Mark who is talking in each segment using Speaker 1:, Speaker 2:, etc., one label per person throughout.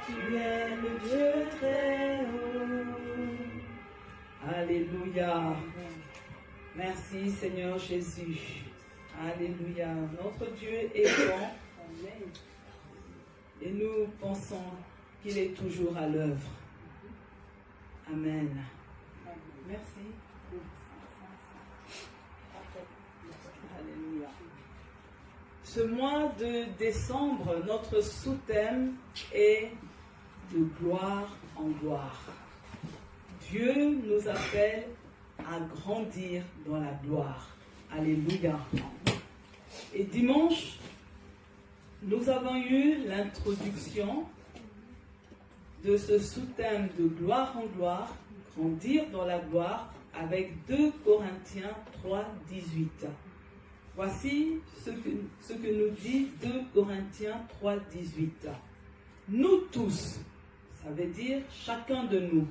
Speaker 1: tu es le Dieu très haut. Alléluia. Merci Seigneur Jésus. Alléluia. Notre Dieu est bon. Et nous pensons qu'il est toujours à l'œuvre. Amen. Merci. Alléluia. Ce mois de décembre, notre sous-thème est de gloire en gloire. Dieu nous appelle à grandir dans la gloire. Alléluia. Et dimanche, nous avons eu l'introduction de ce sous-thème de gloire en gloire, grandir dans la gloire, avec 2 Corinthiens 3, 18. Voici ce que nous dit 2 Corinthiens 3, 18. Nous tous, ça veut dire chacun de nous,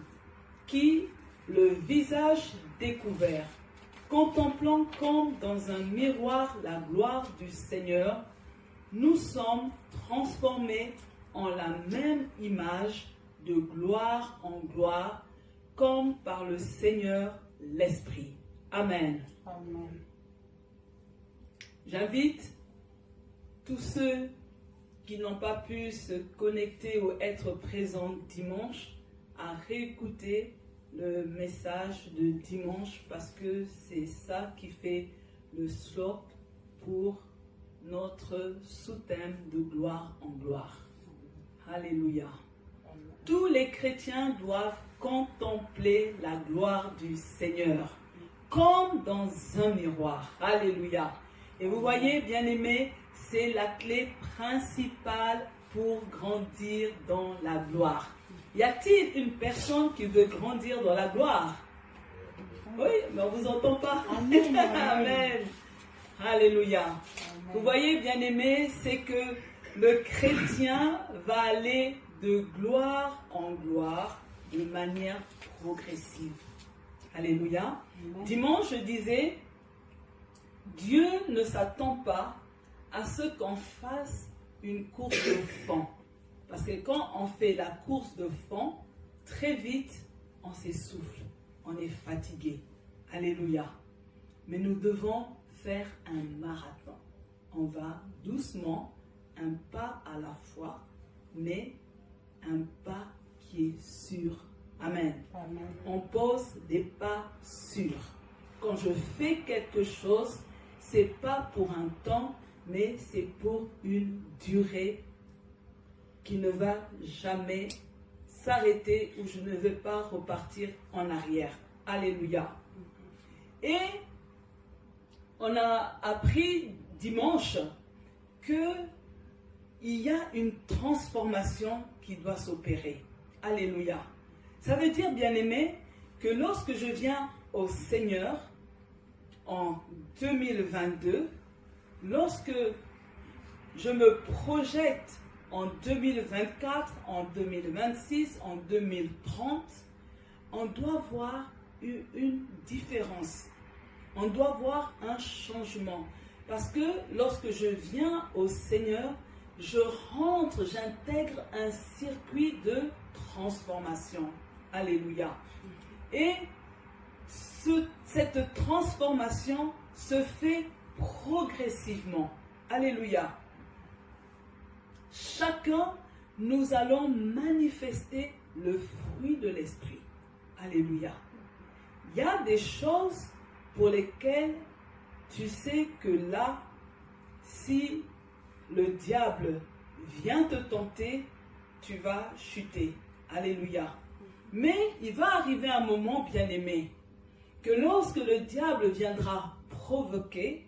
Speaker 1: qui, le visage découvert, contemplant comme dans un miroir la gloire du Seigneur, nous sommes transformés en la même image de gloire en gloire, comme par le Seigneur l'Esprit. Amen.
Speaker 2: Amen.
Speaker 1: J'invite tous ceux qui n'ont pas pu se connecter ou être présents dimanche à réécouter le message de dimanche, parce que c'est ça qui fait le slope pour notre sous-thème de gloire en gloire. Alléluia. Tous les chrétiens doivent contempler la gloire du Seigneur comme dans un miroir. Alléluia. Et vous voyez, bien-aimés, c'est la clé principale pour grandir dans la gloire. Y a-t-il une personne qui veut grandir dans la gloire? Oui, mais on ne vous entend pas.
Speaker 2: Amen.
Speaker 1: Amen. Alléluia.
Speaker 2: Amen.
Speaker 1: Vous voyez, bien-aimés, c'est que le chrétien va aller de gloire en gloire de manière progressive. Alléluia.
Speaker 2: Amen.
Speaker 1: Dimanche, je disais, Dieu ne s'attend pas à ce qu'on fasse une course de fond. Parce que quand on fait la course de fond, très vite, on s'essouffle, on est fatigué. Alléluia. Mais nous devons faire un marathon. On va doucement, un pas à la fois, mais un pas qui est sûr. Amen.
Speaker 2: Amen.
Speaker 1: On pose des pas sûrs. Quand je fais quelque chose, c'est pas pour un temps, mais c'est pour une durée qui ne va jamais s'arrêter, ou je ne vais pas repartir en arrière. Alléluia. Et on a appris dimanche qu'il y a une transformation qui doit s'opérer. Alléluia. Ça veut dire, bien-aimé, que lorsque je viens au Seigneur en 2022, lorsque je me projette en 2024, en 2026, en 2030, on doit voir une différence. On doit voir un changement. Parce que lorsque je viens au Seigneur, je rentre, j'intègre un circuit de transformation. Alléluia. Et cette transformation se fait progressivement. Alléluia. Chacun, nous allons manifester le fruit de l'esprit. Alléluia. Il y a des choses pour lesquelles tu sais que là, si le diable vient te tenter, tu vas chuter. Alléluia. Mais il va arriver un moment, bien-aimé, que lorsque le diable viendra provoquer,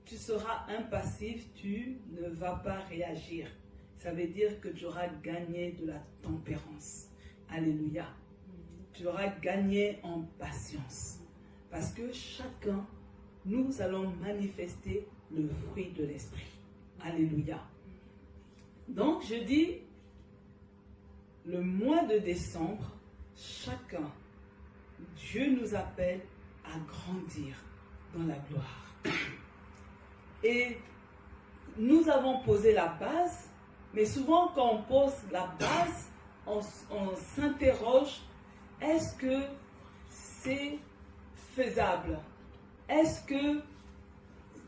Speaker 1: tu seras impassif, tu ne vas pas réagir. Ça veut dire que tu auras gagné de la tempérance. Alléluia. Tu auras gagné en patience. Parce que chacun, nous allons manifester le fruit de l'esprit. Alléluia. Donc, je dis, le mois de décembre, chacun, Dieu nous appelle à grandir dans la gloire. Et nous avons posé la base, mais souvent quand on pose la base, on s'interroge, est-ce que c'est faisable? Est-ce que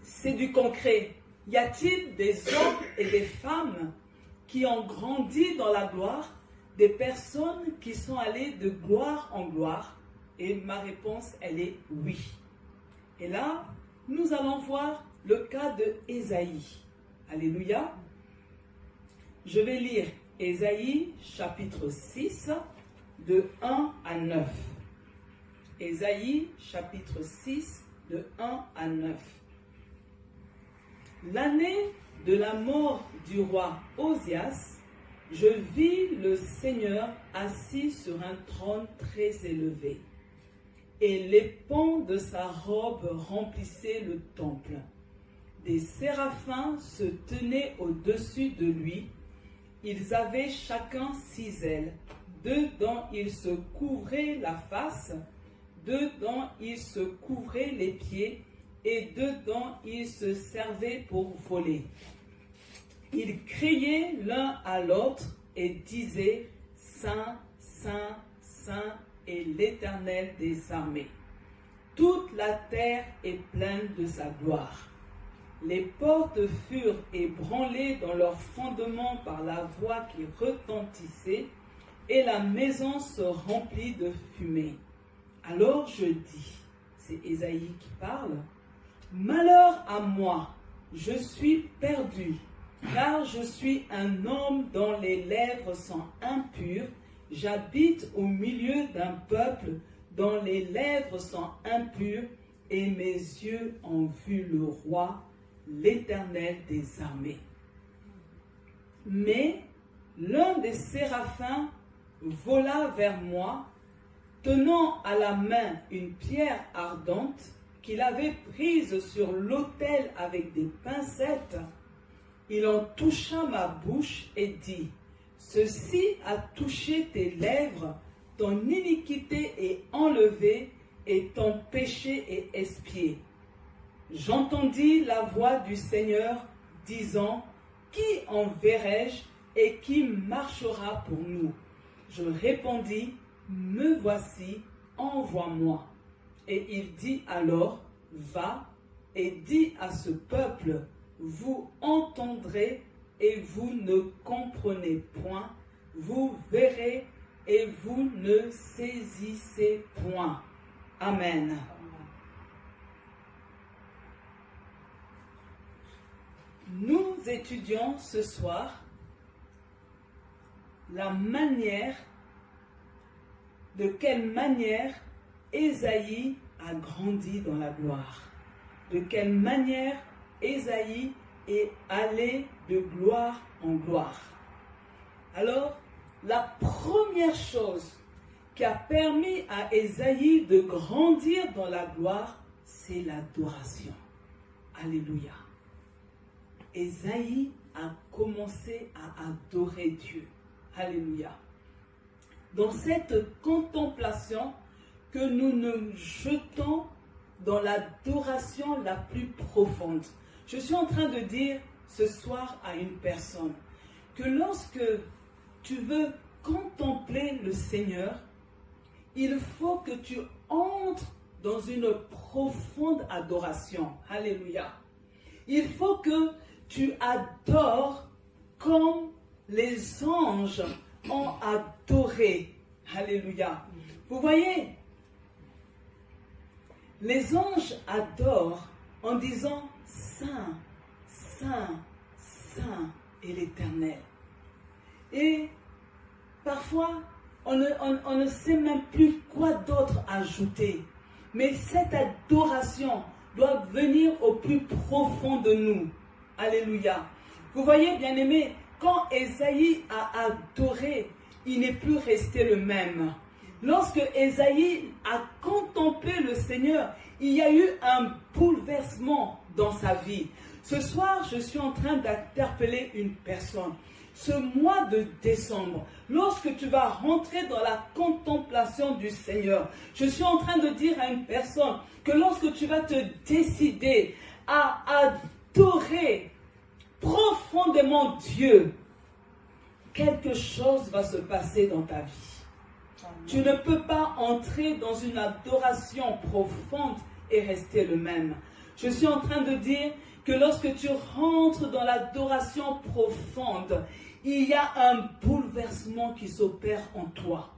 Speaker 1: c'est du concret? Y a-t-il des hommes et des femmes qui ont grandi dans la gloire, des personnes qui sont allées de gloire en gloire? Et ma réponse, elle est oui. Et là, nous allons voir le cas de Ésaïe. Alléluia. Je vais lire Ésaïe chapitre 6, de 1 à 9. Ésaïe chapitre 6, de 1 à 9. L'année de la mort du roi Osias, je vis le Seigneur assis sur un trône très élevé, et les pans de sa robe remplissaient le temple. Des séraphins se tenaient au-dessus de lui. Ils avaient chacun 6 ailes. 2 dont ils se couvraient la face, 2 dont ils se couvraient les pieds, et 2 dont ils se servaient pour voler. Ils criaient l'un à l'autre et disaient « Saint, Saint, Saint est l'Éternel des armées. Toute la terre est pleine de sa gloire. » Les portes furent ébranlées dans leurs fondements par la voix qui retentissait, et la maison se remplit de fumée. Alors je dis, c'est Ésaïe qui parle, « Malheur à moi, je suis perdu, car je suis un homme dont les lèvres sont impures, j'habite au milieu d'un peuple dont les lèvres sont impures, et mes yeux ont vu le roi, l'Éternel des armées. » Mais l'un des séraphins vola vers moi, tenant à la main une pierre ardente qu'il avait prise sur l'autel avec des pincettes. Il en toucha ma bouche et dit, « Ceci a touché tes lèvres, ton iniquité est enlevée et ton péché est expié. » J'entendis la voix du Seigneur disant, « Qui enverrai-je et qui marchera pour nous ?» Je répondis, « Me voici, envoie-moi. » Et il dit alors, « Va et dis à ce peuple, vous entendrez et vous ne comprenez point, vous verrez et vous ne saisissez point. » Amen. Nous étudions ce soir de quelle manière Ésaïe a grandi dans la gloire. De quelle manière Ésaïe est allé de gloire en gloire. Alors, la première chose qui a permis à Ésaïe de grandir dans la gloire, c'est l'adoration. Alléluia. Ésaïe a commencé à adorer Dieu. Alléluia. Dans cette contemplation que nous nous jetons dans l'adoration la plus profonde. Je suis en train de dire ce soir à une personne que lorsque tu veux contempler le Seigneur, il faut que tu entres dans une profonde adoration. Alléluia. Il faut que tu adores comme les anges ont adoré. Alléluia. Vous voyez, les anges adorent en disant Saint, Saint, Saint est l'Éternel. Et parfois, on ne sait même plus quoi d'autre ajouter. Mais cette adoration doit venir au plus profond de nous. Alléluia. Vous voyez, bien-aimés, quand Ésaïe a adoré, il n'est plus resté le même. Lorsque Ésaïe a contemplé le Seigneur, il y a eu un bouleversement dans sa vie. Ce soir, je suis en train d'interpeller une personne. Ce mois de décembre, lorsque tu vas rentrer dans la contemplation du Seigneur, je suis en train de dire à une personne que lorsque tu vas te décider à adorer profondément Dieu, quelque chose va se passer dans ta vie. Tu ne peux pas entrer dans une adoration profonde et rester le même. Je suis en train de dire que lorsque tu rentres dans l'adoration profonde, il y a un bouleversement qui s'opère en toi.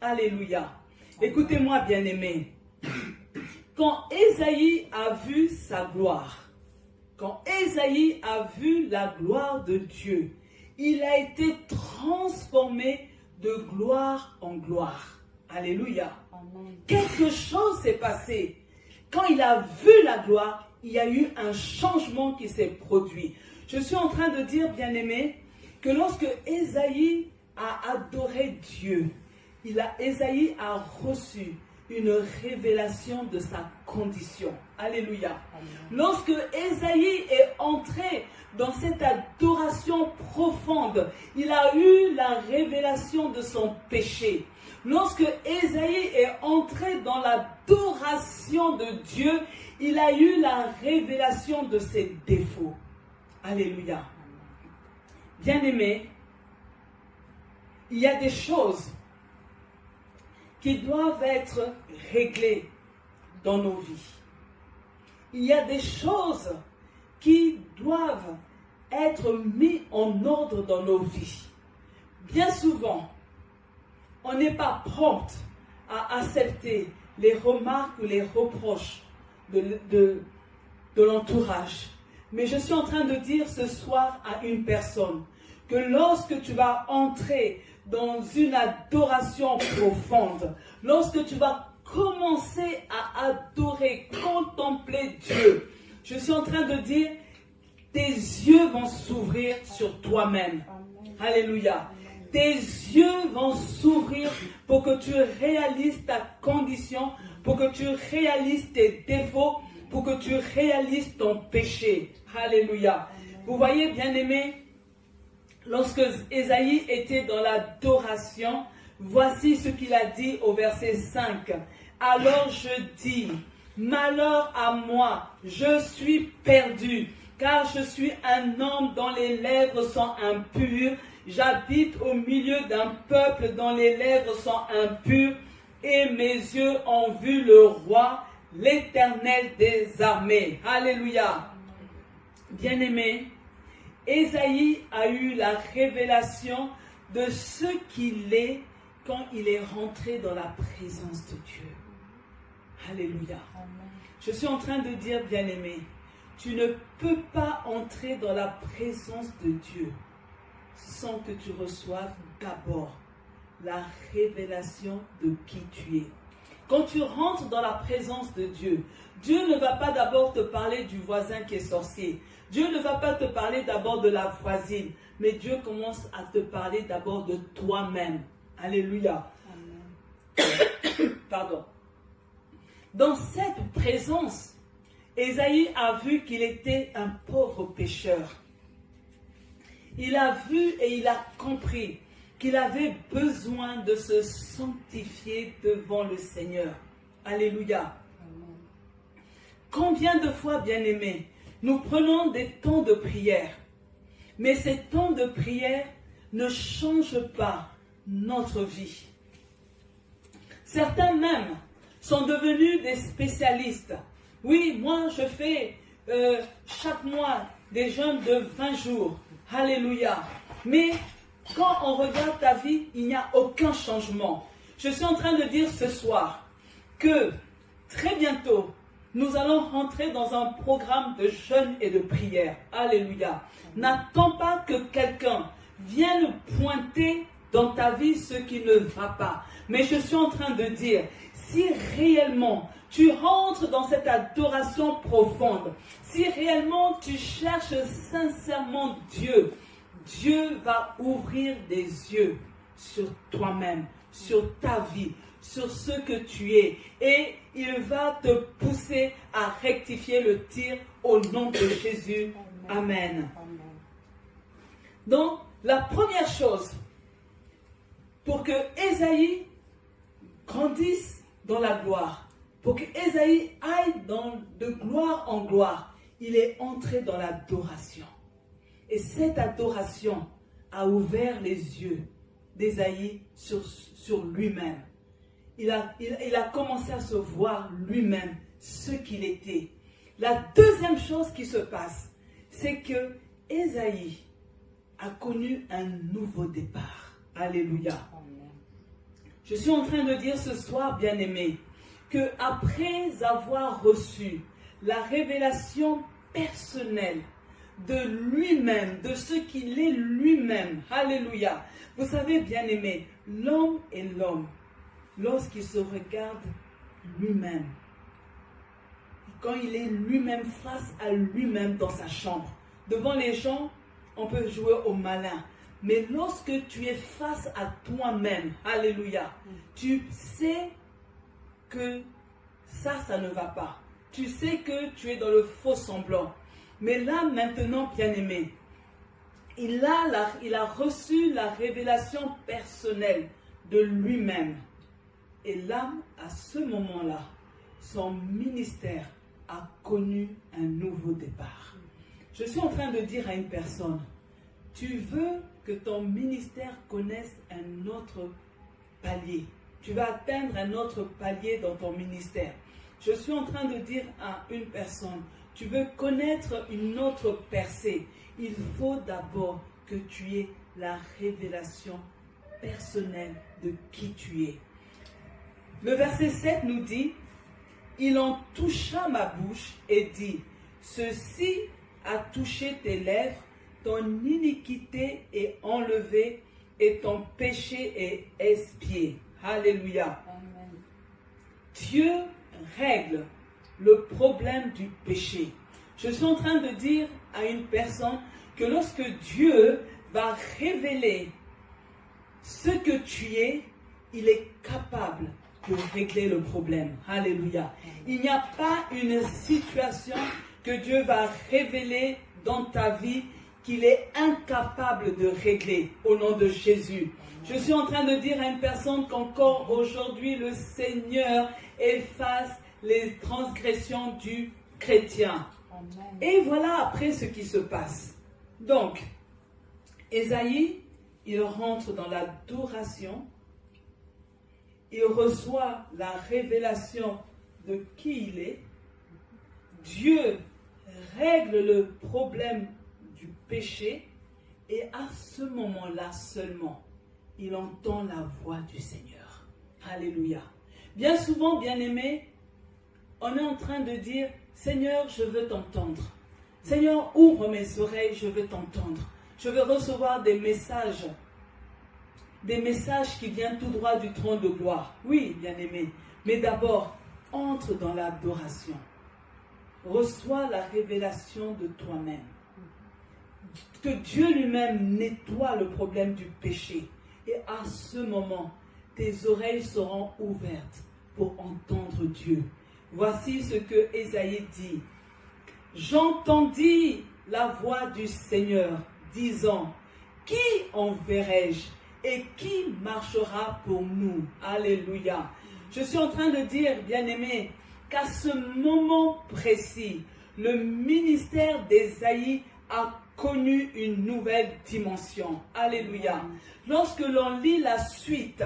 Speaker 1: Alléluia. Écoutez-moi, bien-aimés. Quand Ésaïe a vu sa gloire, quand Ésaïe a vu la gloire de Dieu, il a été transformé de gloire en gloire. Alléluia. Amen. Quelque chose s'est passé. Quand il a vu la gloire, il y a eu un changement qui s'est produit. Je suis en train de dire, bien-aimé, que lorsque Ésaïe a adoré Dieu, Ésaïe a reçu une révélation de sa condition. Alléluia. Amen. Lorsque Ésaïe est entré dans cette adoration profonde, il a eu la révélation de son péché. Lorsque Ésaïe est entré dans l'adoration de Dieu, il a eu la révélation de ses défauts. Alléluia. Bien-aimés, il y a des choses qui doivent être réglées dans nos vies. Il y a des choses qui doivent être mises en ordre dans nos vies. Bien souvent, on n'est pas prompt à accepter les remarques ou les reproches de l'entourage. Mais je suis en train de dire ce soir à une personne que lorsque tu vas entrer dans une adoration profonde, lorsque tu vas commencer à adorer, contempler Dieu, je suis en train de dire, tes yeux vont s'ouvrir sur toi-même. Alléluia. Tes yeux vont s'ouvrir pour que tu réalises ta condition, pour que tu réalises tes défauts, pour que tu réalises ton péché. Alléluia. Vous voyez, bien-aimés, lorsque Ésaïe était dans l'adoration, voici ce qu'il a dit au verset 5. Alors je dis, malheur à moi, je suis perdu, car je suis un homme dont les lèvres sont impures. J'habite au milieu d'un peuple dont les lèvres sont impures, et mes yeux ont vu le roi, l'Éternel des armées. Alléluia. Bien-aimé, Ésaïe a eu la révélation de ce qu'il est quand il est rentré dans la présence de Dieu. Alléluia. Je suis en train de dire, bien-aimé, tu ne peux pas entrer dans la présence de Dieu sans que tu reçoives d'abord la révélation de qui tu es. Quand tu rentres dans la présence de Dieu, Dieu ne va pas d'abord te parler du voisin qui est sorcier. Dieu ne va pas te parler d'abord de la voisine, mais Dieu commence à te parler d'abord de toi-même. Alléluia. Amen. Pardon. Dans cette présence, Ésaïe a vu qu'il était un pauvre pécheur. Il a vu et il a compris qu'il avait besoin de se sanctifier devant le Seigneur. Alléluia. Amen. Combien de fois, bien-aimés, nous prenons des temps de prière, mais ces temps de prière ne changent pas notre vie. Certains même sont devenus des spécialistes. Oui, moi je fais chaque mois des jeûnes de 20 jours. Alléluia. Mais quand on regarde ta vie, il n'y a aucun changement. Je suis en train de dire ce soir que très bientôt, nous allons rentrer dans un programme de jeûne et de prière. Alléluia. N'attends pas que quelqu'un vienne pointer dans ta vie ce qui ne va pas. Mais je suis en train de dire, si réellement tu rentres dans cette adoration profonde, si réellement tu cherches sincèrement Dieu, Dieu va ouvrir des yeux sur toi-même, sur ta vie, sur ce que tu es. Et il va te pousser à rectifier le tir au nom de Jésus. Amen. Amen. Donc, la première chose, pour que Ésaïe grandisse dans la gloire, pour que Ésaïe aille de gloire en gloire, il est entré dans l'adoration. Et cette adoration a ouvert les yeux d'Ésaïe sur lui-même. Il a commencé à se voir lui-même ce qu'il était. La deuxième chose qui se passe, c'est que Ésaïe a connu un nouveau départ. Alléluia. Je suis en train de dire ce soir, bien-aimés, que après avoir reçu la révélation personnelle de lui-même, de ce qu'il est lui-même, alléluia. Vous savez, bien-aimés, l'homme est l'homme lorsqu'il se regarde lui-même. Quand il est lui-même face à lui-même dans sa chambre. Devant les gens, on peut jouer au malin. Mais lorsque tu es face à toi-même, alléluia, tu sais que ça ne va pas. Tu sais que tu es dans le faux semblant. Mais là, maintenant, bien-aimé, il a reçu la révélation personnelle de lui-même. Et là, à ce moment-là, son ministère a connu un nouveau départ. Je suis en train de dire à une personne, tu veux que ton ministère connaisse un autre palier. Tu vas atteindre un autre palier dans ton ministère. Je suis en train de dire à une personne, tu veux connaître une autre percée. Il faut d'abord que tu aies la révélation personnelle de qui tu es. Le verset 7 nous dit, il en toucha ma bouche et dit, ceci a touché tes lèvres, ton iniquité est enlevée et ton péché est expié. Alléluia. Amen. Dieu règle le problème du péché. Je suis en train de dire à une personne que lorsque Dieu va révéler ce que tu es, il est capable de régler le problème. Alléluia. Il n'y a pas une situation que Dieu va révéler dans ta vie qu'il est incapable de régler au nom de Jésus. Je suis en train de dire à une personne qu'encore aujourd'hui le Seigneur efface les transgressions du chrétien. Amen. Et voilà après ce qui se passe. Donc, Ésaïe, il rentre dans l'adoration. Il reçoit la révélation de qui il est. Dieu règle le problème du péché. Et à ce moment-là seulement, il entend la voix du Seigneur. Alléluia. Bien souvent, bien-aimés, on est en train de dire, Seigneur, je veux t'entendre. Seigneur, ouvre mes oreilles, je veux t'entendre. Je veux recevoir des messages qui viennent tout droit du trône de gloire. Oui, bien-aimé, mais d'abord, entre dans l'adoration. Reçois la révélation de toi-même. Que Dieu lui-même nettoie le problème du péché. Et à ce moment, tes oreilles seront ouvertes pour entendre Dieu. Voici ce que Ésaïe dit. J'entendis la voix du Seigneur disant, qui enverrai-je et qui marchera pour nous? Alléluia. Je suis en train de dire, bien-aimé, qu'à ce moment précis, le ministère d'Ésaïe a connu une nouvelle dimension. Alléluia. Lorsque l'on lit la suite,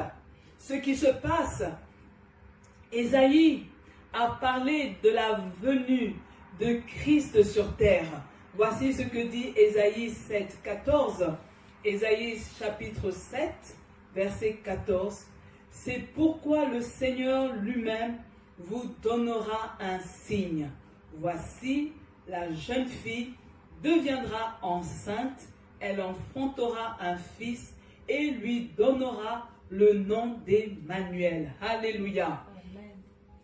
Speaker 1: ce qui se passe, Ésaïe a parlé de la venue de Christ sur terre. Voici ce que dit Ésaïe 7, 14. Ésaïe chapitre 7, verset 14. C'est pourquoi le Seigneur lui-même vous donnera un signe. Voici, la jeune fille deviendra enceinte, elle enfantera un fils et lui donnera le nom d'Emmanuel. Alléluia. Amen.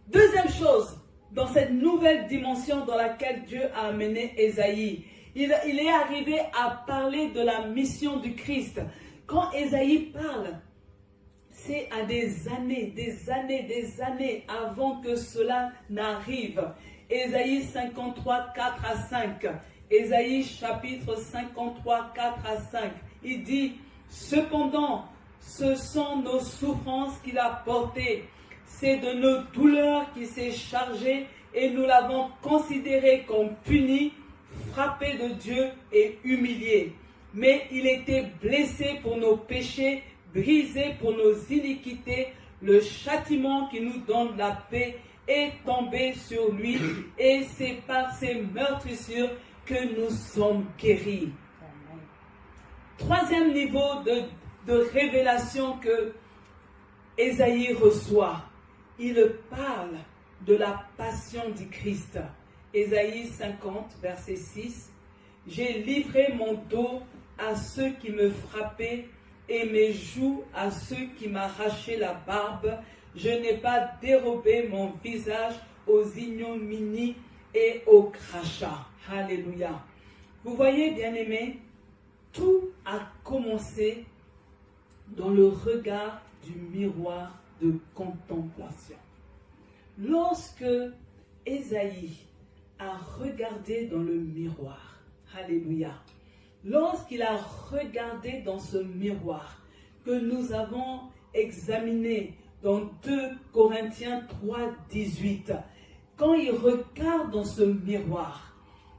Speaker 1: Deuxième chose, dans cette nouvelle dimension dans laquelle Dieu a amené Ésaïe, il est arrivé à parler de la mission du Christ. Quand Ésaïe parle, c'est à des années avant que cela n'arrive. Ésaïe 53, 4 à 5. Ésaïe chapitre 53, 4 à 5. Il dit, cependant, ce sont nos souffrances qu'il a portées. C'est de nos douleurs qu'il s'est chargé et nous l'avons considéré comme puni, frappé de Dieu et humilié. mais il était blessé pour nos péchés, brisé pour nos iniquités. Le châtiment qui nous donne la paix est tombé sur lui, et c'est par ses meurtrissures que nous sommes guéris. Troisième niveau de révélation que Ésaïe reçoit, il parle de la passion du Christ. Ésaïe 50, verset 6. « J'ai livré mon dos à ceux qui me frappaient et mes joues à ceux qui m'arrachaient la barbe. Je n'ai pas dérobé mon visage aux ignominies et aux crachats. » Alléluia. Vous voyez, bien-aimés, tout a commencé dans le regard du miroir de contemplation. Lorsque Ésaïe a regardé dans le miroir, alléluia, lorsqu'il a regardé dans ce miroir que nous avons examiné dans 2 Corinthiens 3, 18, quand il regarde dans ce miroir,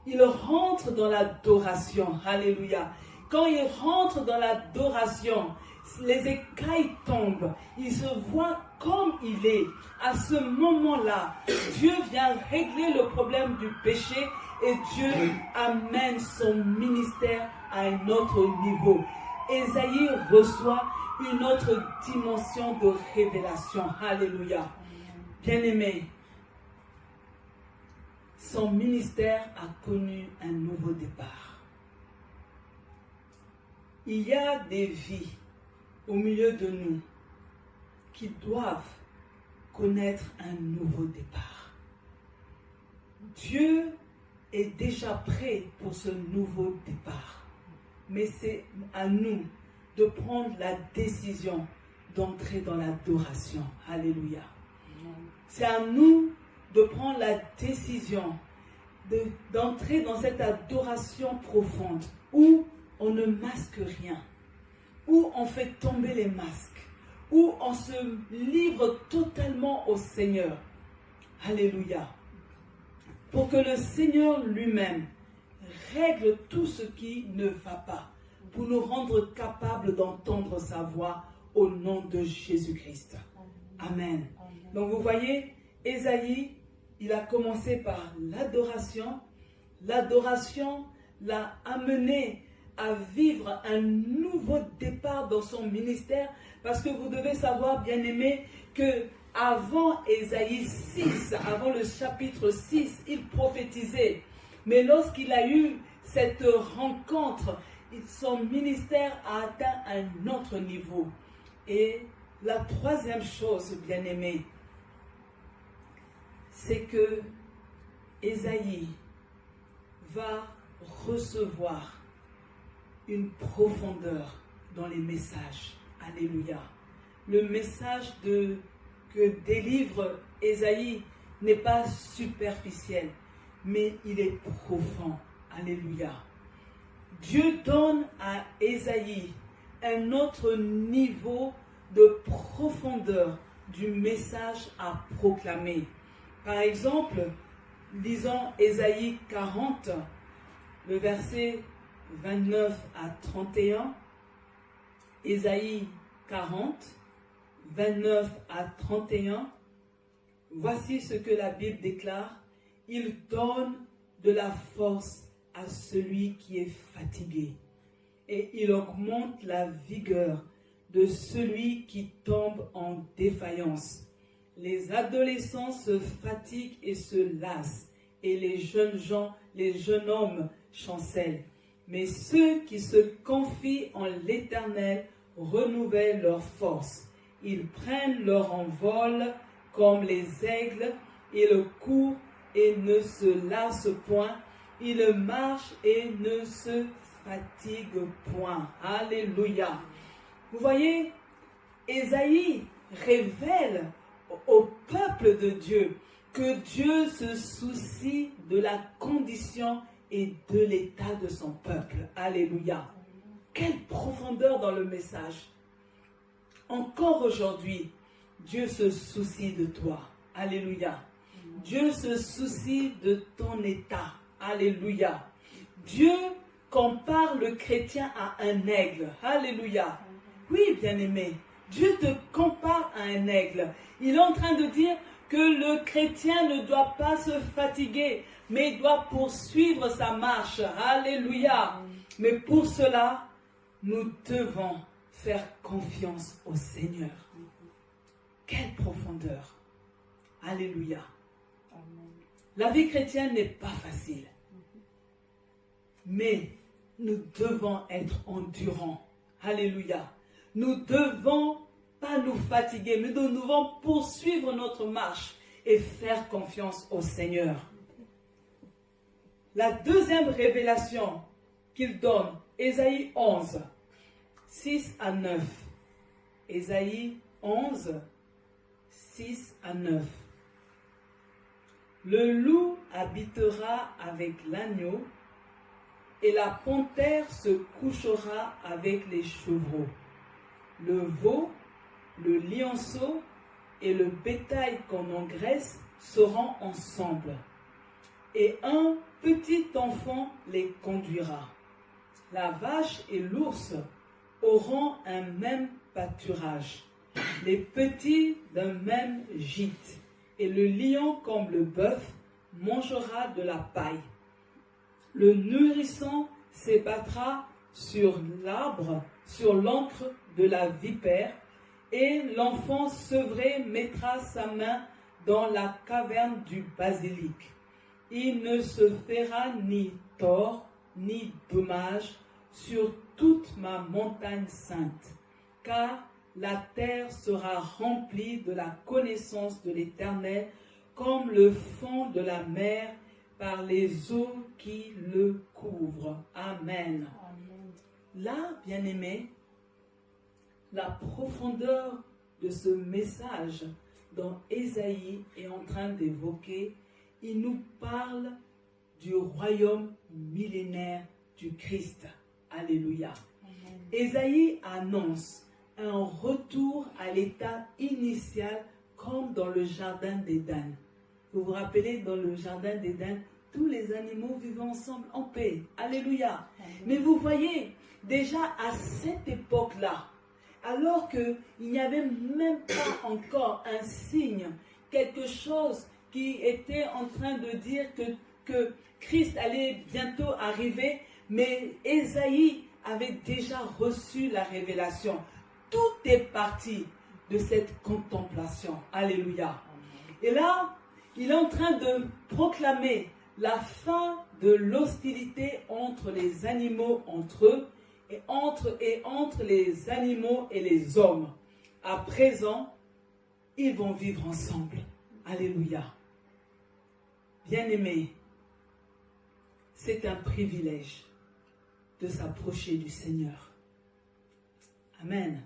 Speaker 1: il rentre dans l'adoration, alléluia. Quand il rentre dans l'adoration, les écailles tombent, il se voit comme il est. À ce moment-là, Dieu vient régler le problème du péché et Dieu amène son ministère à un autre niveau. Ésaïe reçoit une autre dimension de révélation. Alléluia. Bien-aimé, son ministère a connu un nouveau départ. Il y a des vies au milieu de nous qui doivent connaître un nouveau départ. Dieu est déjà prêt pour ce nouveau départ. Mais c'est à nous de prendre la décision d'entrer dans l'adoration. Alléluia. C'est à nous de prendre la décision d'entrer dans cette adoration profonde où on ne masque rien, où on fait tomber les masques, où on se livre totalement au Seigneur. Alléluia. Pour que le Seigneur lui-même règle tout ce qui ne va pas, pour nous rendre capables d'entendre sa voix au nom de Jésus-Christ. Amen. Donc vous voyez, Ésaïe, il a commencé par l'adoration. L'adoration l'a amené à vivre un nouveau départ dans son ministère, parce que vous devez savoir, bien-aimés, que avant Ésaïe 6, avant le chapitre 6, il prophétisait. Mais lorsqu'il a eu cette rencontre, son ministère a atteint un autre niveau. Et la troisième chose, bien-aimés, c'est que Ésaïe va recevoir une profondeur dans les messages. Alléluia. Le message que délivre Ésaïe n'est pas superficiel, mais il est profond. Alléluia. Dieu donne à Ésaïe un autre niveau de profondeur du message à proclamer. Par exemple, lisons Ésaïe 40, le verset 29 à 31. Ésaïe 40, 29 à 31. Voici ce que la Bible déclare. Il donne de la force à celui qui est fatigué, et il augmente la vigueur de celui qui tombe en défaillance. Les adolescents se fatiguent et se lassent, et les jeunes hommes chancellent. Mais ceux qui se confient en l'Éternel renouvellent leur force. Ils prennent leur envol comme les aigles, ils courent et ne se lassent point. Ils marchent et ne se fatiguent point. Alléluia. Vous voyez, Ésaïe révèle au peuple de Dieu que Dieu se soucie de la condition et de l'état de son peuple. Alléluia. Quelle profondeur dans le message. Encore aujourd'hui, Dieu se soucie de toi. Alléluia. Dieu se soucie de ton état. Alléluia. Dieu compare le chrétien à un aigle. Alléluia. Oui, bien-aimé, Dieu te compare à un aigle. Il est en train de dire que le chrétien ne doit pas se fatiguer, mais il doit poursuivre sa marche. Alléluia. Mais pour cela, nous devons faire confiance au Seigneur. Quelle profondeur. Alléluia. La vie chrétienne n'est pas facile. Mais nous devons être endurants. Alléluia. Nous ne devons pas nous fatiguer, mais nous devons poursuivre notre marche et faire confiance au Seigneur. La deuxième révélation qu'il donne, Ésaïe 11, 6 à 9. Ésaïe 11, 6 à 9. Le loup habitera avec l'agneau et la panthère se couchera avec les chevreaux. Le veau, le lionceau et le bétail qu'on engraisse seront ensemble. Et un petit enfant les conduira. La vache et l'ours auront un même pâturage, les petits d'un même gîte, et le lion comme le bœuf mangera de la paille. Le nourrisson s'ébattra sur l'arbre, sur l'encre de la vipère, et l'enfant sevré mettra sa main dans la caverne du basilic. Il ne se fera ni tort ni dommage sur toute ma montagne sainte, car la terre sera remplie de la connaissance de l'Éternel, comme le fond de la mer par les eaux qui le couvrent. Amen. Amen. Là, bien-aimés, la profondeur de ce message dont Ésaïe est en train d'évoquer, il nous parle du royaume millénaire du Christ. Alléluia. Amen. Ésaïe annonce un retour à l'état initial comme dans le jardin d'Éden. Vous vous rappelez, dans le jardin d'Éden, tous les animaux vivaient ensemble en paix. Alléluia. Amen. Mais vous voyez, déjà à cette époque-là, alors qu'il n'y avait même pas encore un signe, quelque chose qui était en train de dire que Christ allait bientôt arriver, mais Ésaïe avait déjà reçu la révélation. Tout est parti de cette contemplation. Alléluia. Et là, il est en train de proclamer la fin de l'hostilité entre les animaux entre eux et entre les animaux et les hommes. À présent, ils vont vivre ensemble. Alléluia. Bien-aimés, c'est un privilège de s'approcher du Seigneur. Amen.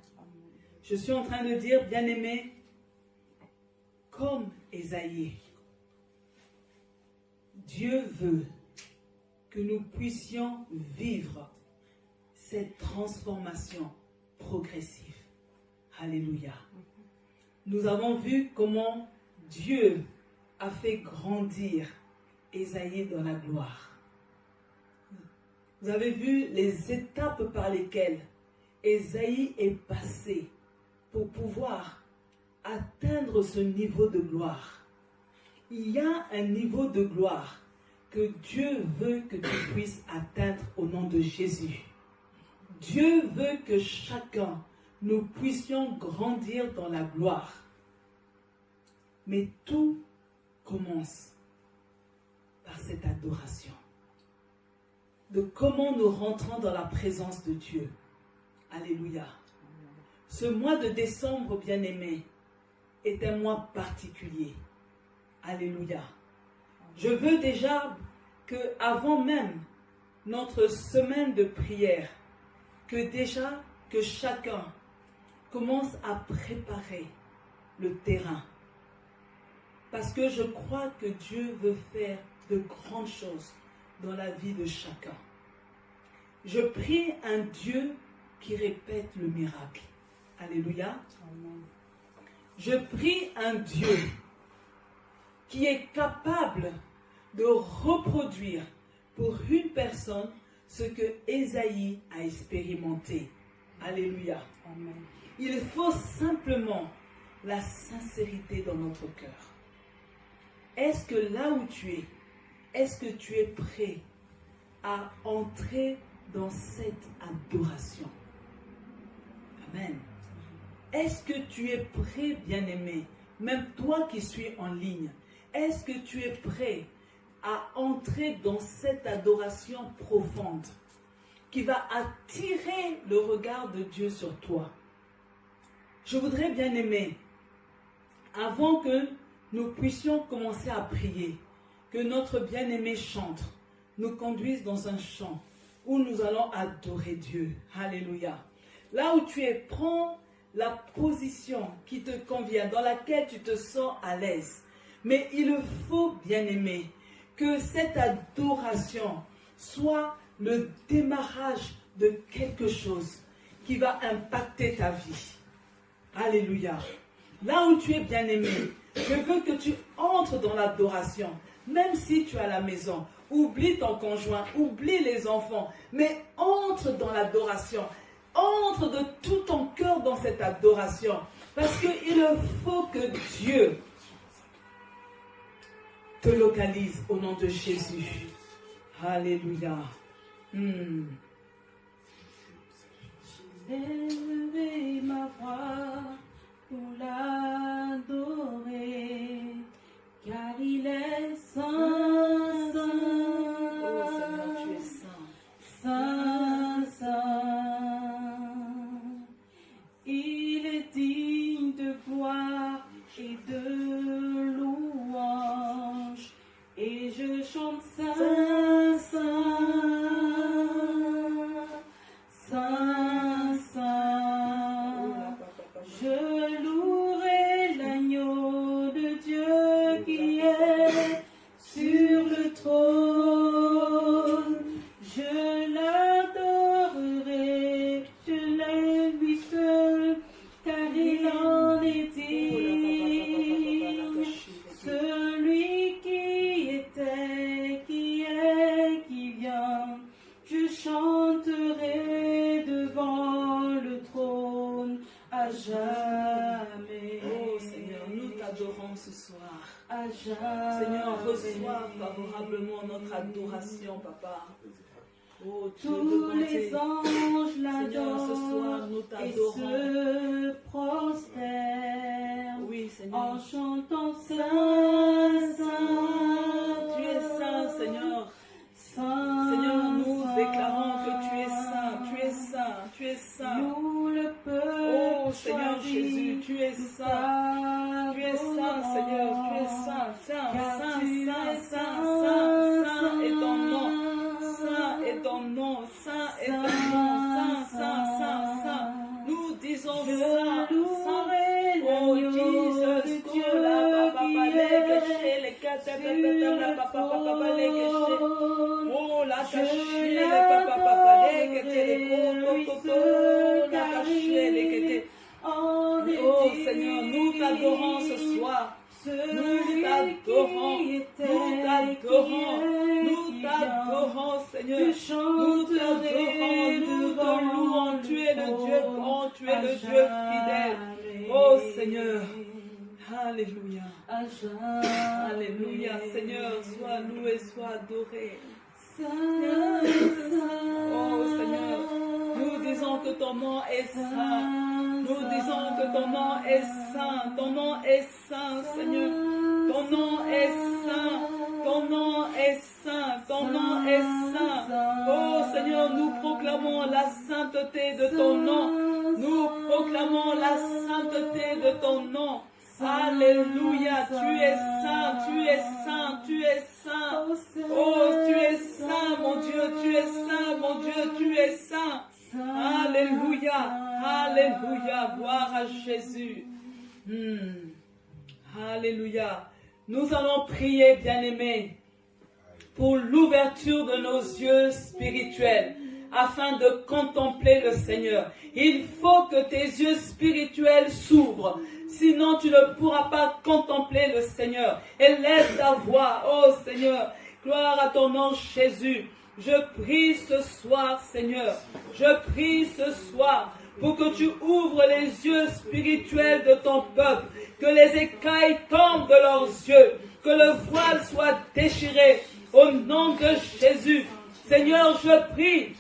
Speaker 1: Je suis en train de dire, bien-aimés, comme Ésaïe, Dieu veut que nous puissions vivre cette transformation progressive. Alléluia. Nous avons vu comment Dieu a fait grandir Ésaïe dans la gloire. Vous avez vu les étapes par lesquelles Ésaïe est passé pour pouvoir atteindre ce niveau de gloire. Il y a un niveau de gloire que Dieu veut que tu puisses atteindre au nom de Jésus. Dieu veut que chacun, nous puissions grandir dans la gloire. Mais tout commence par cette adoration. De comment nous rentrons dans la présence de Dieu. Alléluia. Ce mois de décembre, bien-aimé, est un mois particulier. Alléluia. Je veux déjà que, avant même notre semaine de prière, que chacun commence à préparer le terrain. Parce que je crois que Dieu veut faire de grandes choses dans la vie de chacun. Je prie un Dieu qui répète le miracle. Alléluia. Amen. Je prie un Dieu qui est capable de reproduire pour une personne ce que Ésaïe a expérimenté. Alléluia.
Speaker 2: Amen.
Speaker 1: Il faut simplement la sincérité dans notre cœur. Est-ce que là où tu es, est-ce que tu es prêt à entrer dans cette adoration? Amen. Est-ce que tu es prêt, bien-aimé, même toi qui suis en ligne, est-ce que tu es prêt à entrer dans cette adoration profonde qui va attirer le regard de Dieu sur toi? Je voudrais, bien-aimé, avant que nous puissions commencer à prier, que notre bien-aimé chante, nous conduise dans un chant où nous allons adorer Dieu. Alléluia. Là où tu es, prends la position qui te convient, dans laquelle tu te sens à l'aise. Mais il faut, bien-aimé, que cette adoration soit le démarrage de quelque chose qui va impacter ta vie. Alléluia. Là où tu es, bien-aimé, je veux que tu entres dans l'adoration, même si tu es à la maison. Oublie ton conjoint, oublie les enfants, mais entre dans l'adoration. Entre de tout ton cœur dans cette adoration. Parce qu'il faut que Dieu te localise au nom de Jésus. Alléluia.
Speaker 2: Élevez ma voix pour l'adorer, car il est saint, saint.
Speaker 1: Oh Seigneur, tu es saint.
Speaker 2: Saint, saint. Il est digne de gloire et de louange, et je chante saint, saint, saint, saint. Je louerai l'agneau de Dieu qui est sur le trône. Je l'adorerai, je l'aime lui seul, car il en est digne. Celui qui était, qui est, qui vient, je chanterai devant le trône à jamais.
Speaker 1: Oh Seigneur, nous t'adorons ce soir.
Speaker 2: À jamais.
Speaker 1: Seigneur, reçois favorablement notre adoration, Papa. Oh, Dieu de
Speaker 2: Tous
Speaker 1: bonté.
Speaker 2: les anges
Speaker 1: Seigneur, ce soir,
Speaker 2: l'adorent
Speaker 1: nous
Speaker 2: et
Speaker 1: t'adorons.
Speaker 2: se prosternent
Speaker 1: Oui, Seigneur.
Speaker 2: en chantant Saint, Saint.
Speaker 1: Tu es saint, Seigneur.
Speaker 2: Saint,
Speaker 1: Seigneur, nous
Speaker 2: Saint.
Speaker 1: déclarons que tu es saint, tu es saint, tu es saint.
Speaker 2: Nous le peuple
Speaker 1: Oh Seigneur Jésus, tu es saint. Tu es saint, Seigneur, tu es saint, saint, saint, saint, saint, saint, saint est ton nom. Saint est ton nom, saint est ton nom, saint, saint, saint, saint. Nous disons saint, saint. Oh Jesus, oh la papa légaché, les quatre la papa légaché. Oh la caché, les papa légaché, les coco, la caché, les kété. Oh Seigneur, nous t'adorons ce soir. Nous t'adorons, nous t'adorons, nous t'adorons, Seigneur. Nous t'adorons, nous te louons. Tu es le Dieu bon, tu es le Dieu fidèle. Oh Seigneur, alléluia. Alléluia, Seigneur, sois loué, sois adoré. Oh Seigneur, nous disons que ton nom est saint. Nous disons que ton nom est saint. Ton nom est saint, Seigneur. Ton nom est saint. Ton nom est saint. Ton nom est saint. Oh Seigneur, nous proclamons la sainteté de ton nom. Nous proclamons la sainteté de ton nom. Alléluia, tu es saint, tu es saint, tu es saint. Oh, tu es saint, mon Dieu, tu es saint, mon Dieu, tu es saint. Alléluia, alléluia, gloire à Jésus. Alléluia. Nous allons prier, bien-aimés, pour l'ouverture de nos yeux spirituels, afin de contempler le Seigneur. Il faut que tes yeux spirituels s'ouvrent. Sinon, tu ne pourras pas contempler le Seigneur. Élève ta voix, oh Seigneur. Gloire à ton nom, Jésus. Je prie ce soir, Seigneur, je prie ce soir pour que tu ouvres les yeux spirituels de ton peuple, que les écailles tombent de leurs yeux, que le voile soit déchiré au nom de Jésus. Seigneur, je prie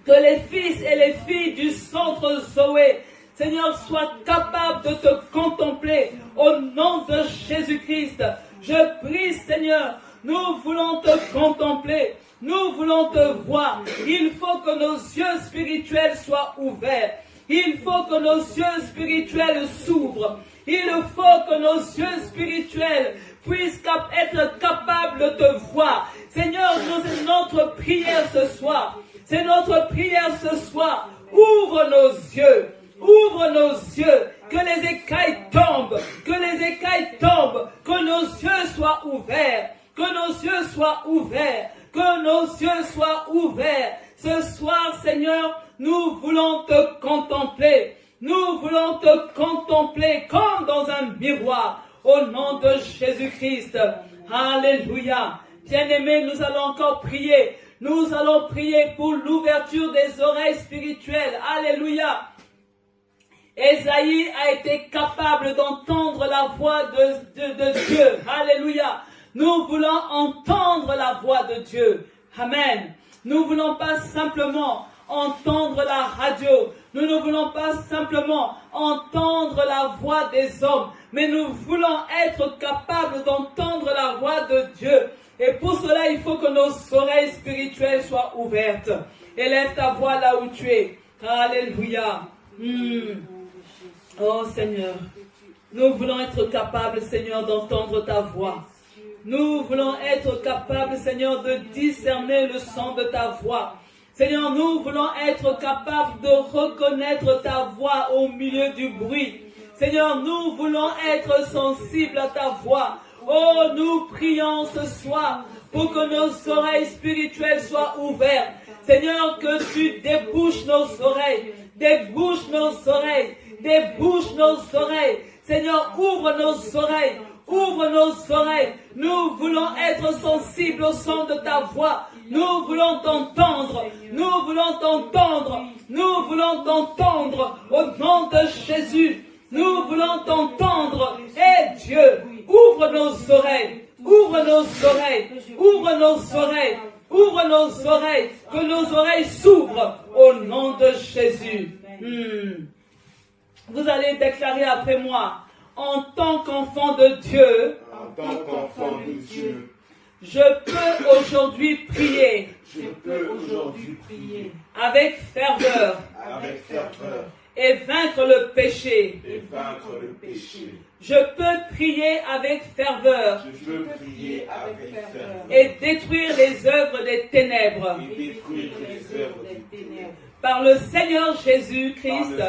Speaker 1: que les fils et les filles du centre Zoé, Seigneur, soient capables de te contempler au nom de Jésus-Christ. Je prie, Seigneur, nous voulons te contempler, nous voulons te voir. Il faut que nos yeux spirituels soient ouverts. Il faut que nos yeux spirituels s'ouvrent. Il faut que nos yeux spirituels puissent être capables de te voir. Seigneur, c'est notre prière ce soir. C'est notre prière ce soir. Ouvre nos yeux. Ouvre nos yeux. Que les écailles tombent. Que les écailles tombent. Que nos yeux soient ouverts. Que nos yeux soient ouverts. Que nos yeux soient ouverts. Ce soir, Seigneur, nous voulons te contempler. Nous voulons te contempler comme dans un miroir. Au nom de Jésus-Christ. Alléluia. Bien-aimés, nous allons encore prier. Nous allons prier pour l'ouverture des oreilles spirituelles. Alléluia. Ésaïe a été capable d'entendre la voix de Dieu. Alléluia. Nous voulons entendre la voix de Dieu. Amen. Nous ne voulons pas simplement entendre la radio. Nous ne voulons pas simplement entendre la voix des hommes. Mais nous voulons être capables d'entendre la voix de Dieu. Et pour cela, il faut que nos oreilles spirituelles soient ouvertes. Élève ta voix là où tu es. Alléluia. Oh Seigneur, nous voulons être capables, Seigneur, d'entendre ta voix. Nous voulons être capables, Seigneur, de discerner le son de ta voix. Seigneur, nous voulons être capables de reconnaître ta voix au milieu du bruit. Seigneur, nous voulons être sensibles à ta voix. Oh, nous prions ce soir pour que nos oreilles spirituelles soient ouvertes. Seigneur, que tu débouches nos oreilles. Débouche nos oreilles. Débouche nos oreilles. Seigneur, ouvre nos oreilles. Ouvre nos oreilles. Nous voulons être sensibles au son de ta voix. Nous voulons t'entendre. Nous voulons t'entendre. Nous voulons t'entendre. Au nom de Jésus. Nous voulons t'entendre. Et Dieu, ouvre nos oreilles. Ouvre nos oreilles. Ouvre nos oreilles. Ouvre nos oreilles. Que nos oreilles s'ouvrent. Au nom de Jésus. Vous allez déclarer après moi. En tant qu'enfant de Dieu, je peux aujourd'hui prier. Avec ferveur. Et vaincre le péché. Je peux prier avec ferveur. Et détruire les œuvres des ténèbres. Par le Seigneur Jésus-Christ,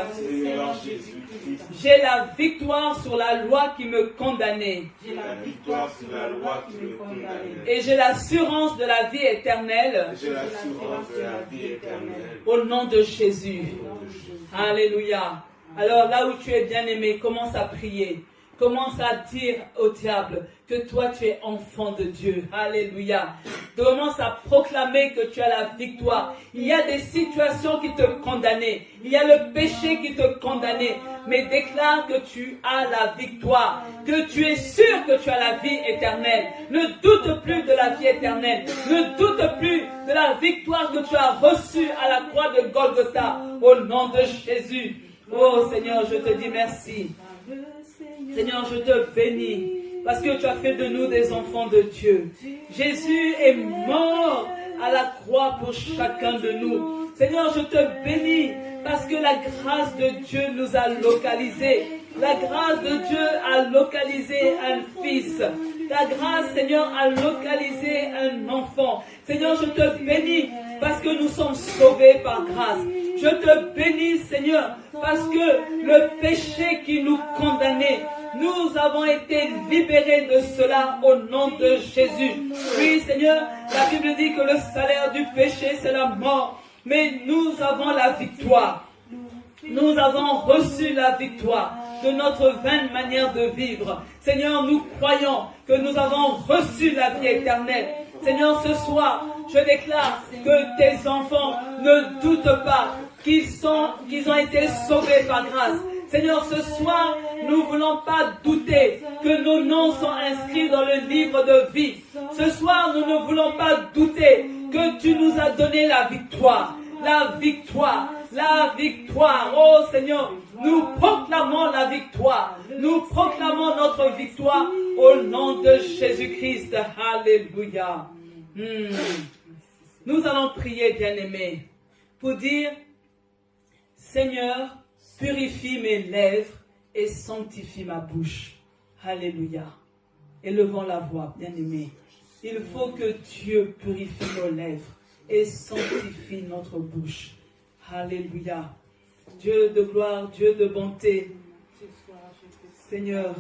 Speaker 1: j'ai la victoire sur la loi qui me condamnait. Et j'ai l'assurance de la vie éternelle. Au nom de Jésus. Alléluia. Alors là où tu es bien-aimé, commence à prier. Commence à dire au diable que toi tu es enfant de Dieu. Alléluia. Commence à proclamer que tu as la victoire. Il y a des situations qui te condamnaient. Il y a le péché qui te condamnait. Mais déclare que tu as la victoire. Que tu es sûr que tu as la vie éternelle. Ne doute plus de la vie éternelle. Ne doute plus de la victoire que tu as reçue à la croix de Golgotha. Au nom de Jésus. Oh Seigneur, je te dis merci. Seigneur, je te bénis parce que tu as fait de nous des enfants de Dieu. Jésus est mort à la croix pour chacun de nous. Seigneur, je te bénis parce que la grâce de Dieu nous a localisés. La grâce de Dieu a localisé un fils. La grâce, Seigneur, a localisé un enfant. Seigneur, je te bénis parce que nous sommes sauvés par grâce. Je te bénis, Seigneur, parce que le péché qui nous condamnait, nous avons été libérés de cela au nom de Jésus. Oui, Seigneur, la Bible dit que le salaire du péché, c'est la mort. Mais nous avons la victoire. Nous avons reçu la victoire de notre vaine manière de vivre. Seigneur, nous croyons que nous avons reçu la vie éternelle. Seigneur, ce soir, je déclare que tes enfants ne doutent pas qu'ils ont été sauvés par grâce. Seigneur, ce soir, nous ne voulons pas douter que nos noms sont inscrits dans le livre de vie. Ce soir, nous ne voulons pas douter que tu nous as donné la victoire. La victoire, la victoire. Oh Seigneur, nous proclamons la victoire. Nous proclamons notre victoire au nom de Jésus-Christ. Alléluia. Nous allons prier, bien-aimés, pour dire, Seigneur, purifie mes lèvres et sanctifie ma bouche. Alléluia. Élevons la voix, bien-aimés. Il faut que Dieu purifie nos lèvres et sanctifie notre bouche. Alléluia. Dieu de gloire, Dieu de bonté. Seigneur,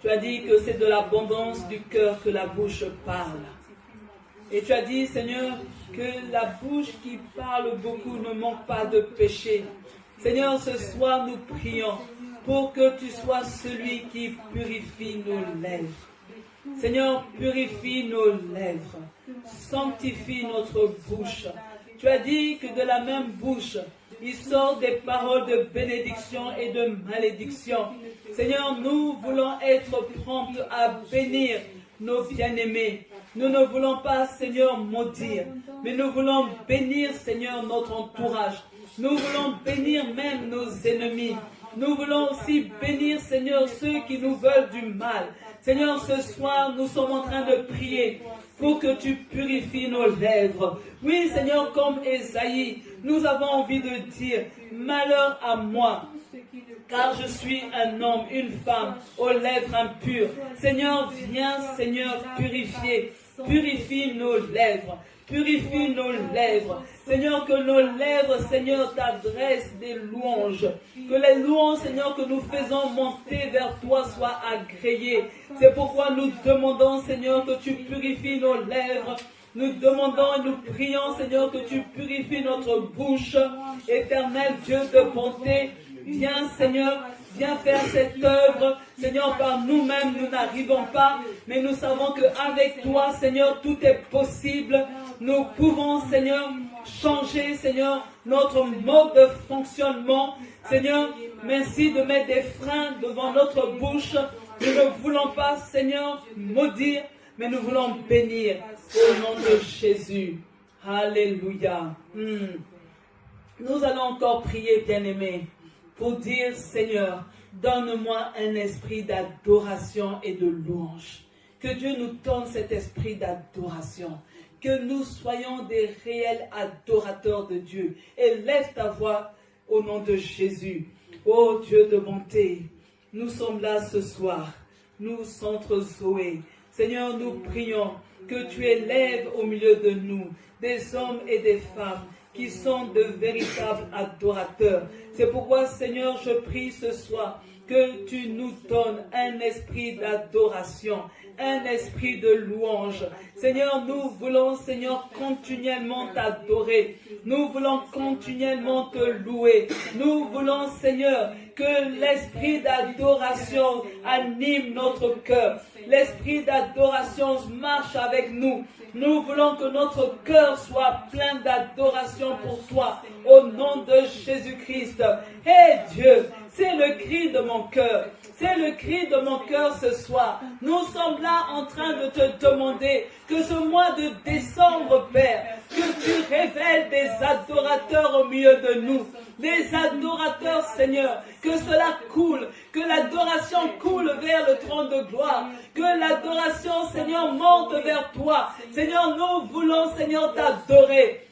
Speaker 1: tu as dit que c'est de l'abondance du cœur que la bouche parle. Et tu as dit, Seigneur, que la bouche qui parle beaucoup ne manque pas de péché. Seigneur, ce soir, nous prions pour que tu sois celui qui purifie nos lèvres. Seigneur, purifie nos lèvres. Sanctifie notre bouche. Tu as dit que de la même bouche, il sort des paroles de bénédiction et de malédiction. Seigneur, nous voulons être prompts à bénir nos bien-aimés. Nous ne voulons pas, Seigneur, maudire, mais nous voulons bénir, Seigneur, notre entourage. Nous voulons bénir même nos ennemis. Nous voulons aussi bénir, Seigneur, ceux qui nous veulent du mal. Seigneur, ce soir, nous sommes en train de prier pour que tu purifies nos lèvres. Oui, Seigneur, comme Ésaïe, nous avons envie de dire, malheur à moi, car je suis un homme, une femme, aux lèvres impures. Seigneur, viens, Seigneur, purifie nos lèvres. Purifie nos lèvres. Seigneur, que nos lèvres, Seigneur, t'adressent des louanges. Que les louanges, Seigneur, que nous faisons monter vers toi soient agréées. C'est pourquoi nous demandons, Seigneur, que tu purifies nos lèvres. Nous demandons et nous prions, Seigneur, que tu purifies notre bouche. Éternel Dieu de bonté, viens, Seigneur, viens faire cette œuvre. Seigneur, par nous-mêmes, nous n'arrivons pas, mais nous savons qu'avec toi, Seigneur, tout est possible. Nous pouvons, Seigneur, changer, Seigneur, notre mode de fonctionnement. Seigneur, merci de mettre des freins devant notre bouche. Nous ne voulons pas, Seigneur, maudire, mais nous voulons bénir au nom de Jésus. Alléluia. Nous allons encore prier, bien-aimés, pour dire, Seigneur, donne-moi un esprit d'adoration et de louange. Que Dieu nous donne cet esprit d'adoration. Que nous soyons des réels adorateurs de Dieu. Élève ta voix au nom de Jésus. Ô Dieu de bonté, nous sommes là ce soir. Nous, Centre Zoé. Seigneur, nous prions que tu élèves au milieu de nous des hommes et des femmes qui sont de véritables adorateurs. C'est pourquoi, Seigneur, je prie ce soir que tu nous donnes un esprit d'adoration, un esprit de louange. Seigneur, nous voulons, Seigneur, continuellement t'adorer. Nous voulons continuellement te louer. Nous voulons, Seigneur, que l'esprit d'adoration anime notre cœur. L'esprit d'adoration marche avec nous. Nous voulons que notre cœur soit plein d'adoration pour toi, au nom de Jésus-Christ. Hé Dieu, c'est le cri de mon cœur. C'est le cri de mon cœur ce soir. Nous sommes là en train de te demander que ce mois de décembre, Père, que tu révèles des adorateurs au milieu de nous. Des adorateurs, Seigneur, que cela coule, que l'adoration coule vers le trône de gloire, que l'adoration, Seigneur, monte vers toi. Seigneur, nous voulons, Seigneur, t'adorer.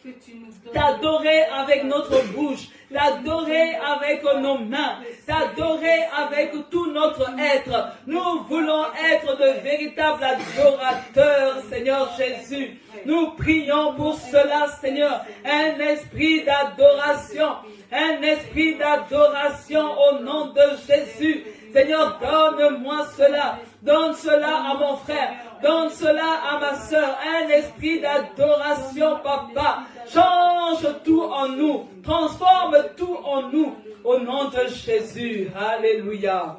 Speaker 1: T'adorer avec notre bouche, t'adorer avec nos mains, t'adorer avec tout notre être. Nous voulons être de véritables adorateurs, Seigneur Jésus. Nous prions pour cela, Seigneur, un esprit d'adoration, un esprit d'adoration au nom de Jésus. Seigneur, donne-moi cela, donne cela à mon frère, donne cela à ma soeur, un esprit d'adoration, Papa. Change tout en nous, transforme tout en nous, au nom de Jésus. Alléluia.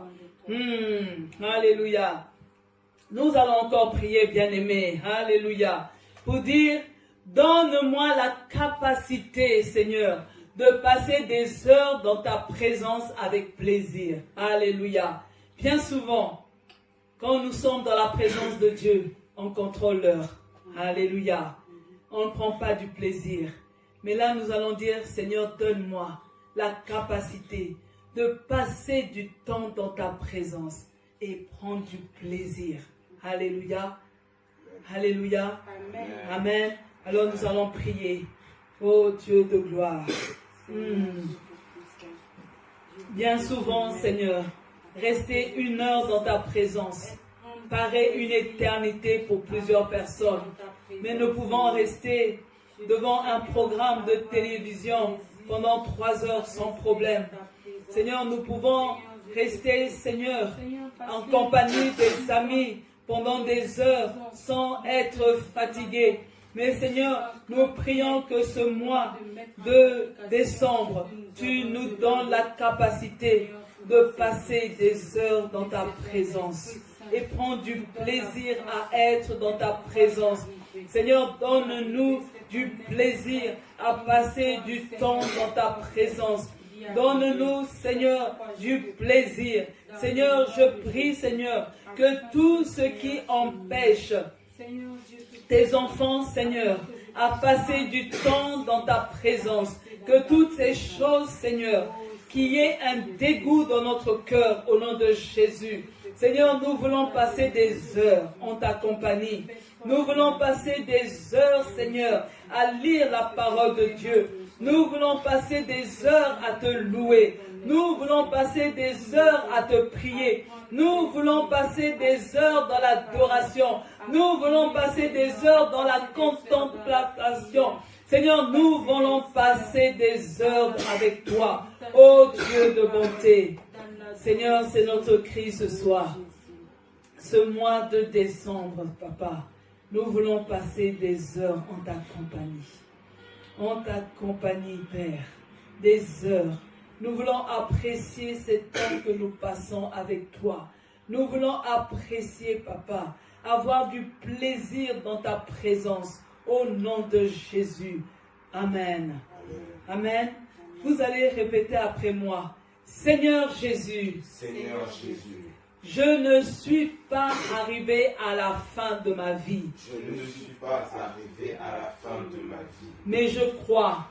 Speaker 1: Alléluia. Nous allons encore prier, bien-aimés. Alléluia. Pour dire, donne-moi la capacité, Seigneur, de passer des heures dans ta présence avec plaisir. Alléluia. Bien souvent, quand nous sommes dans la présence de Dieu, on contrôle l'heure. Alléluia. On ne prend pas du plaisir. Mais là, nous allons dire, Seigneur, donne-moi la capacité de passer du temps dans ta présence et prendre du plaisir. Alléluia. Alléluia. Amen. Amen. Alors nous allons prier. Oh Dieu de gloire. Bien souvent, Seigneur, rester 1 heure dans ta présence paraît une éternité pour plusieurs personnes. Mais nous pouvons rester devant un programme de télévision pendant 3 heures sans problème. Seigneur, nous pouvons rester, Seigneur, en compagnie des amis pendant des heures sans être fatigués. Mais Seigneur, nous prions que ce mois de décembre, tu nous donnes la capacité de passer des heures dans ta présence et prendre du plaisir à être dans ta présence. Seigneur, donne-nous du plaisir à passer du temps dans ta présence. Donne-nous, Seigneur, du plaisir. Seigneur, je prie, Seigneur, que tout ce qui empêche tes enfants, Seigneur, à passer du temps dans ta présence, que toutes ces choses, Seigneur, qu'il y ait un dégoût dans notre cœur au nom de Jésus. Seigneur, nous voulons passer des heures en ta compagnie. Nous voulons passer des heures, Seigneur, à lire la parole de Dieu. Nous voulons passer des heures à te louer. Nous voulons passer des heures à te prier. Nous voulons passer des heures dans l'adoration. Nous voulons passer des heures dans la contemplation. Seigneur, nous voulons passer des heures avec toi. Ô Dieu de bonté. Seigneur, c'est notre cri ce soir. Ce mois de décembre, Papa, nous voulons passer des heures en ta compagnie. En ta compagnie, Père. Des heures. Nous voulons apprécier ces temps que nous passons avec toi. Nous voulons apprécier, Papa, avoir du plaisir dans ta présence. Au nom de Jésus. Amen. Amen. Vous allez répéter après moi. Seigneur Jésus.
Speaker 3: Seigneur Jésus.
Speaker 1: Je ne suis pas arrivé à la fin de ma vie.
Speaker 3: Je ne suis pas arrivé à la fin de ma vie.
Speaker 1: Mais je crois.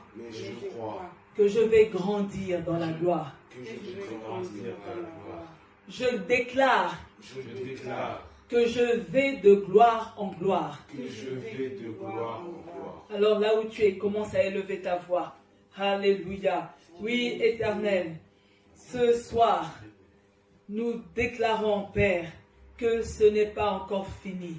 Speaker 1: Que je vais grandir dans la gloire.
Speaker 3: Que je vais grandir dans la gloire.
Speaker 1: Je déclare.
Speaker 3: Je déclare.
Speaker 1: Que je vais de gloire en gloire.
Speaker 3: Que je vais de gloire en gloire.
Speaker 1: Alors là où tu es, commence à élever ta voix. Alléluia. Oui, Éternel, ce soir, nous déclarons, Père, que ce n'est pas encore fini.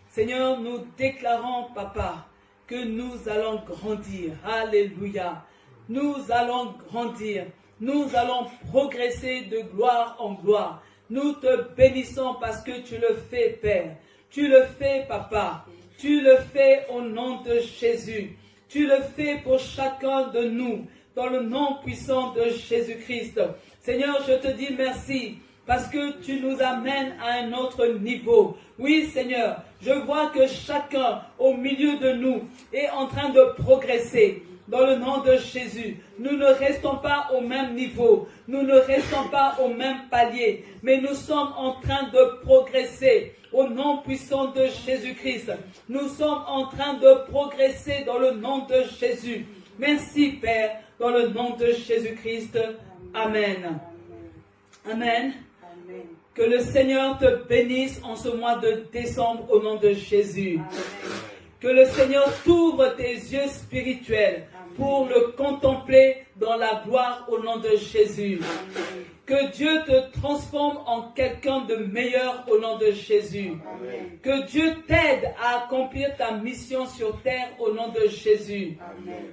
Speaker 1: Seigneur, nous déclarons, Papa, que nous allons grandir. Alléluia. Nous allons grandir. Nous allons progresser de gloire en gloire. Nous te bénissons parce que tu le fais, Père. Tu le fais, Papa. Tu le fais au nom de Jésus. Tu le fais pour chacun de nous, dans le nom puissant de Jésus-Christ. Seigneur, je te dis merci parce que tu nous amènes à un autre niveau. Oui, Seigneur, je vois que chacun au milieu de nous est en train de progresser. Dans le nom de Jésus, nous ne restons pas au même niveau, nous ne restons pas au même palier, mais nous sommes en train de progresser au nom puissant de Jésus-Christ. Nous sommes en train de progresser dans le nom de Jésus. Merci Père, dans le nom de Jésus-Christ. Amen. Amen. Que le Seigneur te bénisse en ce mois de décembre au nom de Jésus. Que le Seigneur t'ouvre tes yeux spirituels pour le contempler dans la gloire au nom de Jésus. Que Dieu te transforme en quelqu'un de meilleur au nom de Jésus. Que Dieu t'aide à accomplir ta mission sur terre au nom de Jésus.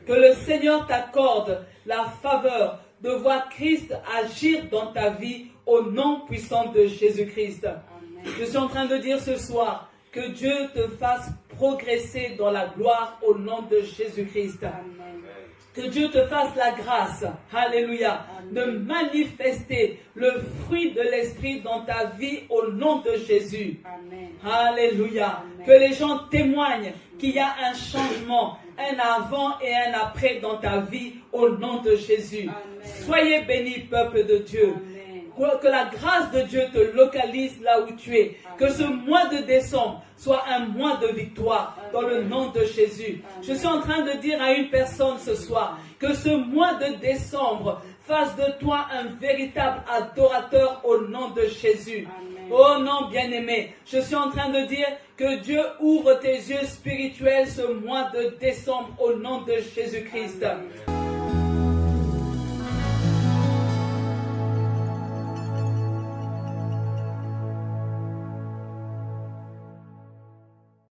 Speaker 1: Que le Seigneur t'accorde la faveur de voir Christ agir dans ta vie au nom puissant de Jésus-Christ. Je suis en train de dire ce soir que Dieu te fasse progresser dans la gloire au nom de Jésus-Christ. Que Dieu te fasse la grâce, alléluia, de manifester le fruit de l'Esprit dans ta vie au nom de Jésus.
Speaker 2: Amen.
Speaker 1: Alléluia.
Speaker 2: Amen.
Speaker 1: Que les gens témoignent qu'il y a un changement, un avant et un après dans ta vie au nom de Jésus.
Speaker 2: Amen.
Speaker 1: Soyez bénis, peuple de Dieu.
Speaker 2: Amen.
Speaker 1: Que la grâce de Dieu te localise là où tu es. Que ce mois de décembre soit un mois de victoire dans le nom de Jésus. Je suis en train de dire à une personne ce soir que ce mois de décembre fasse de toi un véritable adorateur au nom de Jésus. Oh non, bien-aimé, je suis en train de dire que Dieu ouvre tes yeux spirituels ce mois de décembre au nom de Jésus-Christ.